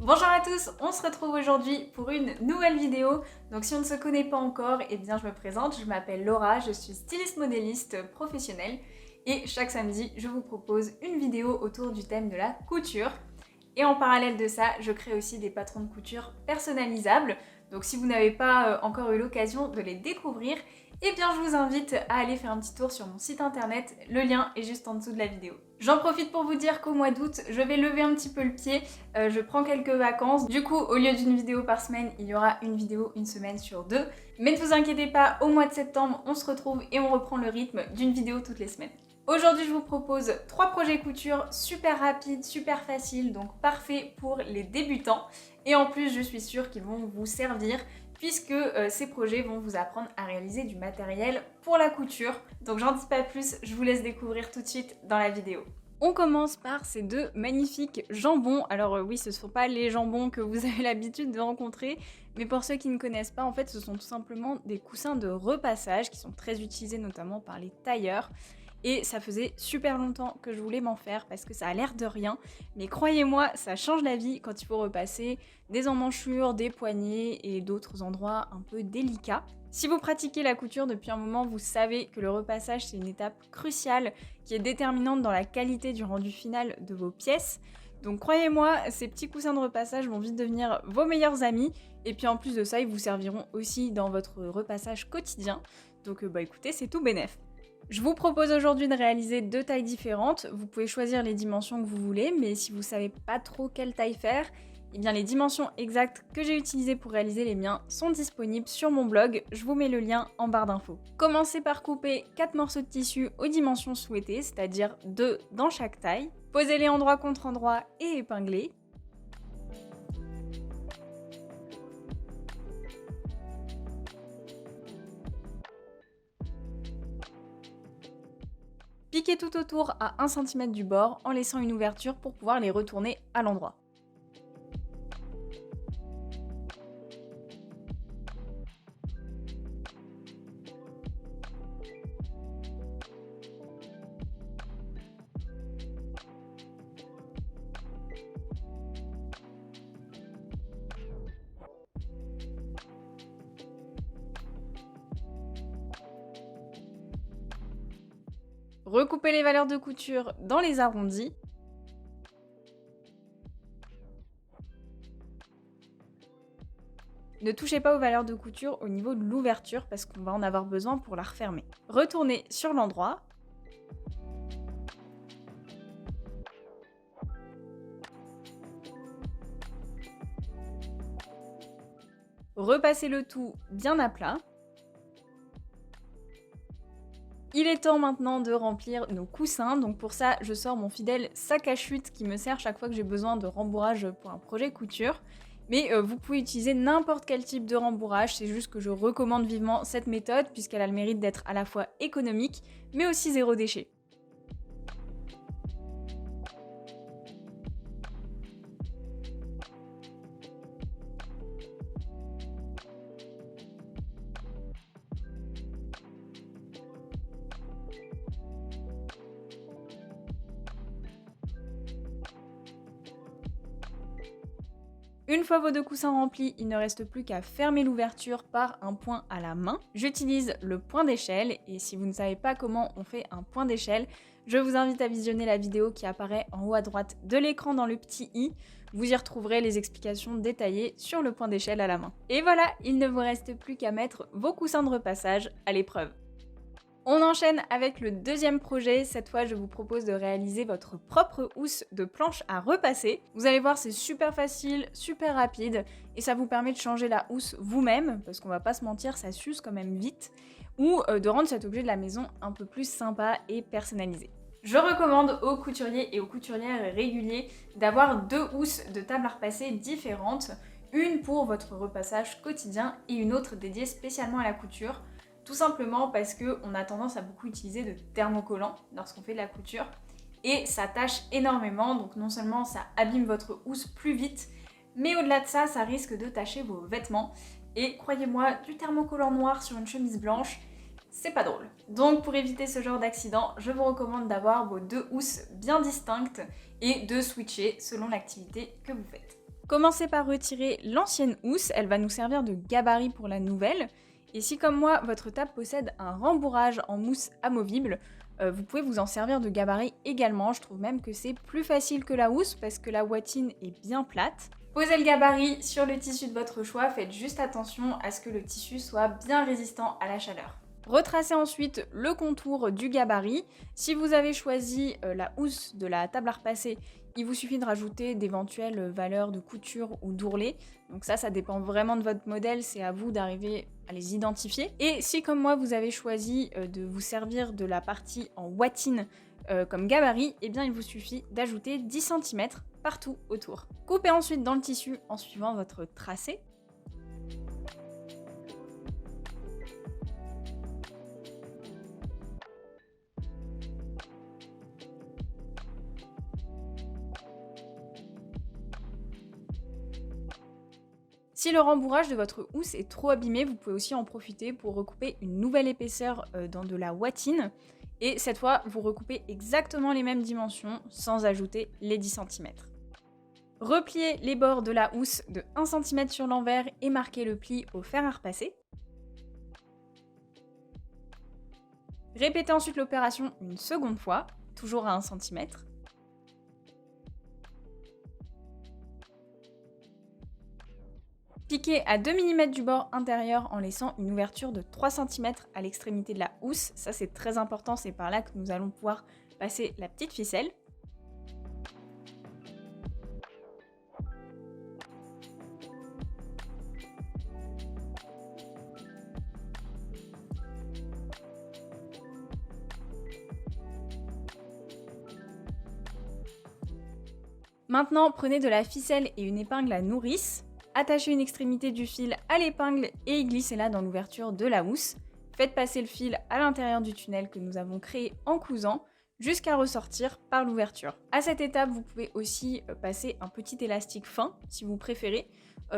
Bonjour à tous, on se retrouve aujourd'hui pour une nouvelle vidéo. Donc si on ne se connaît pas encore, eh bien je me présente, je m'appelle Laura, je suis styliste modéliste professionnelle et chaque samedi je vous propose une vidéo autour du thème de la couture. Et en parallèle de ça, je crée aussi des patrons de couture personnalisables. Donc si vous n'avez pas encore eu l'occasion de les découvrir, eh bien je vous invite à aller faire un petit tour sur mon site internet, le lien est juste en dessous de la vidéo. J'en profite pour vous dire qu'au mois d'août, je vais lever un petit peu le pied, je prends quelques vacances. Du coup, au lieu d'une vidéo par semaine, il y aura une vidéo une semaine sur deux. Mais ne vous inquiétez pas, au mois de septembre, on se retrouve et on reprend le rythme d'une vidéo toutes les semaines. Aujourd'hui, je vous propose 3 projets couture super rapides, super faciles, donc parfaits pour les débutants. Et en plus, je suis sûre qu'ils vont vous servir puisque ces projets vont vous apprendre à réaliser du matériel pour la couture. Donc j'en dis pas plus, je vous laisse découvrir tout de suite dans la vidéo. On commence par ces deux magnifiques jambons. Alors oui, ce ne sont pas les jambons que vous avez l'habitude de rencontrer, mais pour ceux qui ne connaissent pas, en fait, ce sont tout simplement des coussins de repassage qui sont très utilisés notamment par les tailleurs. Et ça faisait super longtemps que je voulais m'en faire parce que ça a l'air de rien. Mais croyez-moi, ça change la vie quand il faut repasser des emmanchures, des poignets et d'autres endroits un peu délicats. Si vous pratiquez la couture depuis un moment, vous savez que le repassage, c'est une étape cruciale qui est déterminante dans la qualité du rendu final de vos pièces. Donc croyez-moi, ces petits coussins de repassage vont vite devenir vos meilleurs amis. Et puis en plus de ça, ils vous serviront aussi dans votre repassage quotidien. Donc écoutez, c'est tout bénef. Je vous propose aujourd'hui de réaliser 2 tailles différentes. Vous pouvez choisir les dimensions que vous voulez, mais si vous ne savez pas trop quelle taille faire, eh bien les dimensions exactes que j'ai utilisées pour réaliser les miens sont disponibles sur mon blog. Je vous mets le lien en barre d'infos. Commencez par couper 4 morceaux de tissu aux dimensions souhaitées, c'est-à-dire 2 dans chaque taille. Posez-les endroit contre endroit et épinglez. Piquez tout autour à 1 cm du bord en laissant une ouverture pour pouvoir les retourner à l'endroit. Recoupez les valeurs de couture dans les arrondis. Ne touchez pas aux valeurs de couture au niveau de l'ouverture parce qu'on va en avoir besoin pour la refermer. Retournez sur l'endroit. Repassez le tout bien à plat. Il est temps maintenant de remplir nos coussins, donc pour ça je sors mon fidèle sac à chute qui me sert chaque fois que j'ai besoin de rembourrage pour un projet couture. Mais vous pouvez utiliser n'importe quel type de rembourrage, c'est juste que je recommande vivement cette méthode puisqu'elle a le mérite d'être à la fois économique mais aussi zéro déchet. Une fois vos 2 coussins remplis, il ne reste plus qu'à fermer l'ouverture par un point à la main. J'utilise le point d'échelle et si vous ne savez pas comment on fait un point d'échelle, je vous invite à visionner la vidéo qui apparaît en haut à droite de l'écran dans le petit i. Vous y retrouverez les explications détaillées sur le point d'échelle à la main. Et voilà, il ne vous reste plus qu'à mettre vos coussins de repassage à l'épreuve. On enchaîne avec le deuxième projet. Cette fois, je vous propose de réaliser votre propre housse de planche à repasser. Vous allez voir, c'est super facile, super rapide et ça vous permet de changer la housse vous-même parce qu'on va pas se mentir, ça s'use quand même vite ou de rendre cet objet de la maison un peu plus sympa et personnalisé. Je recommande aux couturiers et aux couturières réguliers d'avoir 2 housses de table à repasser différentes, une pour votre repassage quotidien et une autre dédiée spécialement à la couture. Tout simplement parce qu'on a tendance à beaucoup utiliser de thermocollants lorsqu'on fait de la couture et ça tâche énormément, donc non seulement ça abîme votre housse plus vite, mais au-delà de ça, ça risque de tacher vos vêtements. Et croyez-moi, du thermocollant noir sur une chemise blanche, c'est pas drôle. Donc pour éviter ce genre d'accident, je vous recommande d'avoir vos 2 housses bien distinctes et de switcher selon l'activité que vous faites. Commencez par retirer l'ancienne housse, elle va nous servir de gabarit pour la nouvelle. Et si comme moi, votre table possède un rembourrage en mousse amovible, vous pouvez vous en servir de gabarit également. Je trouve même que c'est plus facile que la housse parce que la ouatine est bien plate. Posez le gabarit sur le tissu de votre choix, faites juste attention à ce que le tissu soit bien résistant à la chaleur. Retracez ensuite le contour du gabarit. Si vous avez choisi la housse de la table à repasser, il vous suffit de rajouter d'éventuelles valeurs de couture ou d'ourlet. Donc ça dépend vraiment de votre modèle, c'est à vous d'arriver à les identifier. Et si comme moi vous avez choisi de vous servir de la partie en ouatine comme gabarit, eh bien il vous suffit d'ajouter 10 cm partout autour. Coupez ensuite dans le tissu en suivant votre tracé. Si le rembourrage de votre housse est trop abîmé, vous pouvez aussi en profiter pour recouper une nouvelle épaisseur dans de la ouatine. Et cette fois, vous recoupez exactement les mêmes dimensions sans ajouter les 10 cm. Repliez les bords de la housse de 1 cm sur l'envers et marquez le pli au fer à repasser. Répétez ensuite l'opération une seconde fois, toujours à 1 cm. Piquez à 2 mm du bord intérieur en laissant une ouverture de 3 cm à l'extrémité de la housse. Ça c'est très important, c'est par là que nous allons pouvoir passer la petite ficelle. Maintenant, prenez de la ficelle et une épingle à nourrice. Attachez une extrémité du fil à l'épingle et glissez-la dans l'ouverture de la housse. Faites passer le fil à l'intérieur du tunnel que nous avons créé en cousant jusqu'à ressortir par l'ouverture. À cette étape, vous pouvez aussi passer un petit élastique fin si vous préférez.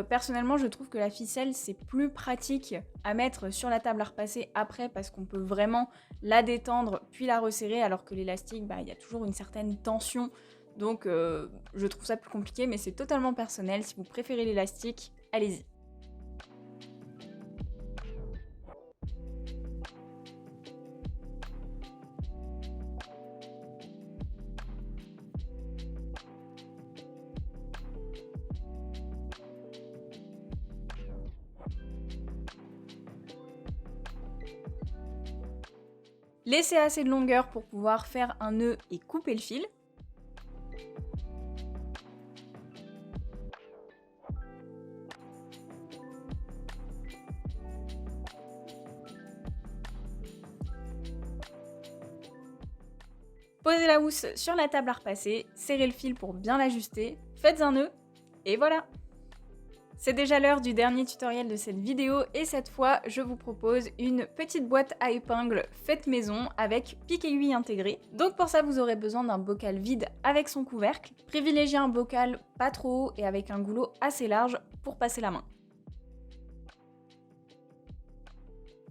Personnellement, je trouve que la ficelle, c'est plus pratique à mettre sur la table à repasser après parce qu'on peut vraiment la détendre puis la resserrer alors que l'élastique, il y a toujours une certaine tension. Donc je trouve ça plus compliqué, mais c'est totalement personnel. Si vous préférez l'élastique, allez-y. Laissez assez de longueur pour pouvoir faire un nœud et couper le fil. Posez la housse sur la table à repasser, serrez le fil pour bien l'ajuster, faites un nœud, et voilà! C'est déjà l'heure du dernier tutoriel de cette vidéo et cette fois, je vous propose une petite boîte à épingles faite maison avec pic-aiguille intégré. Donc pour ça, vous aurez besoin d'un bocal vide avec son couvercle. Privilégiez un bocal pas trop haut et avec un goulot assez large pour passer la main.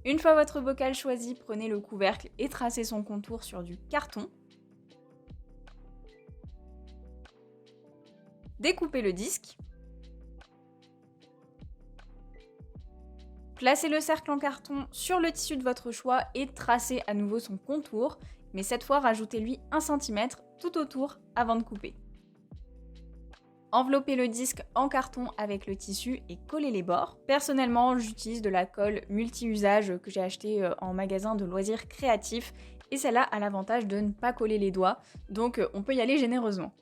Une fois votre bocal choisi, prenez le couvercle et tracez son contour sur du carton. Découpez le disque. Placez le cercle en carton sur le tissu de votre choix et tracez à nouveau son contour, mais cette fois rajoutez-lui 1 cm tout autour avant de couper. Enveloppez le disque en carton avec le tissu et collez les bords. Personnellement, j'utilise de la colle multi-usage que j'ai achetée en magasin de loisirs créatifs et celle-là a l'avantage de ne pas coller les doigts, donc on peut y aller généreusement.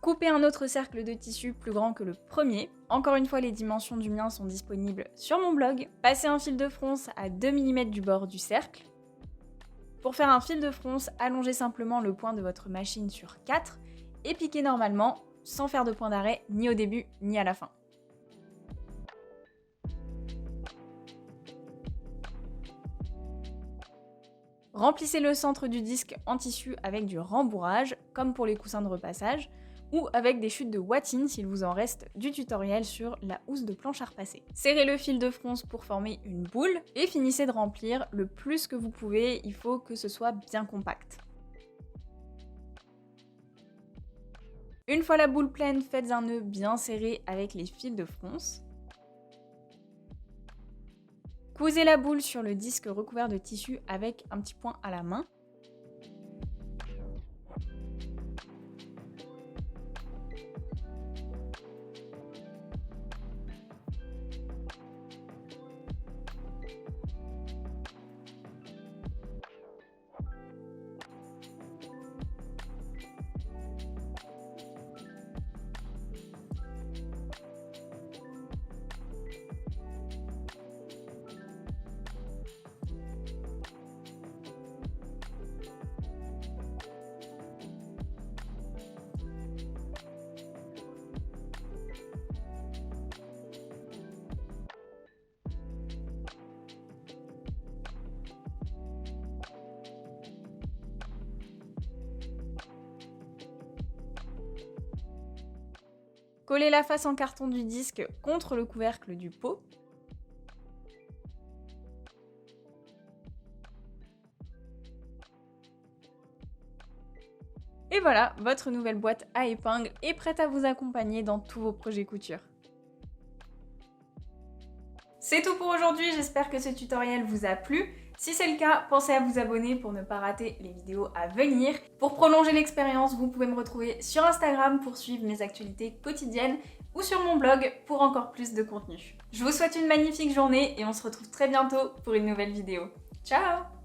Coupez un autre cercle de tissu plus grand que le premier. Encore une fois, les dimensions du mien sont disponibles sur mon blog. Passez un fil de fronce à 2 mm du bord du cercle. Pour faire un fil de fronce, allongez simplement le point de votre machine sur 4 et piquez normalement, sans faire de point d'arrêt, ni au début ni à la fin. Remplissez le centre du disque en tissu avec du rembourrage, comme pour les coussins de repassage. ou avec des chutes de watine s'il vous en reste du tutoriel sur la housse de planche à repasser. Serrez le fil de fronce pour former une boule et finissez de remplir le plus que vous pouvez, il faut que ce soit bien compact. Une fois la boule pleine, faites un nœud bien serré avec les fils de fronce. Cousez la boule sur le disque recouvert de tissu avec un petit point à la main. Collez la face en carton du disque contre le couvercle du pot. Et voilà, votre nouvelle boîte à épingles est prête à vous accompagner dans tous vos projets couture. C'est tout pour aujourd'hui, j'espère que ce tutoriel vous a plu. Si c'est le cas, pensez à vous abonner pour ne pas rater les vidéos à venir. Pour prolonger l'expérience, vous pouvez me retrouver sur Instagram pour suivre mes actualités quotidiennes ou sur mon blog pour encore plus de contenu. Je vous souhaite une magnifique journée et on se retrouve très bientôt pour une nouvelle vidéo. Ciao!